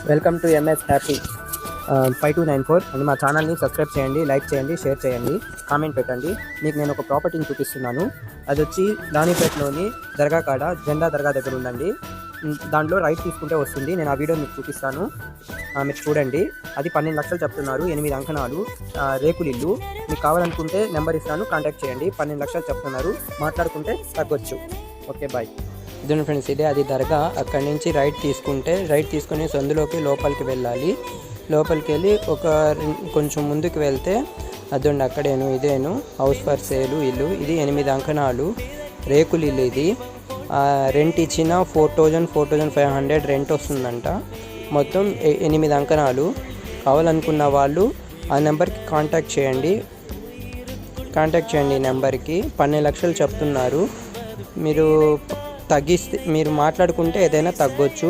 Welcome to MS happy 5294 అని మా ఛానల్ని సబ్స్క్రైబ్ చేయండి, లైక్ చేయండి, షేర్ చేయండి, కామెంట్ పెట్టండి. మీకు నేను ఒక ప్రాపర్టీని చూపిస్తున్నాను. అది వచ్చి దానిపేటలోని దర్గా కాడ జెండా దర్గా దగ్గర ఉందండి. దాంట్లో రైట్ తీసుకుంటే వస్తుంది. నేను ఆ వీడియో మీకు చూపిస్తాను, మీరు చూడండి. అది 12 లక్షలు చెప్తున్నారు, 8 అంకణాలు, రేకులిల్లు. మీకు కావాలనుకుంటే నెంబర్ ఇస్తాను, కాంటాక్ట్ చేయండి. 12 లక్షలు చెప్తున్నారు, మాట్లాడుకుంటే తగ్గొచ్చు. Okay, bye. ఇదే ఫ్రెండ్స్, ఇదే అది దర్గా. అక్కడి నుంచి రైట్ తీసుకుని సందులోకి లోపలికి వెళ్ళాలి. లోపలికి వెళ్ళి కొంచెం ముందుకు వెళ్తే అదండి, అక్కడేను ఇదేను హౌస్ ఫర్ సేలు ఇల్లు. ఇది 8 అంకణాలు రేకులు ఇల్లు. ఇది రెంట్ ఇచ్చిన 4,500 రెంట్ వస్తుందంట. మొత్తం 8 అంకణాలు. కావాలనుకున్న వాళ్ళు ఆ నెంబర్కి కాంటాక్ట్ చేయండి. ఈ నెంబర్కి 12 లక్షలు చెప్తున్నారు. మీరు మాట్లాడుకుంటే ఏదైనా తగ్గొచ్చు.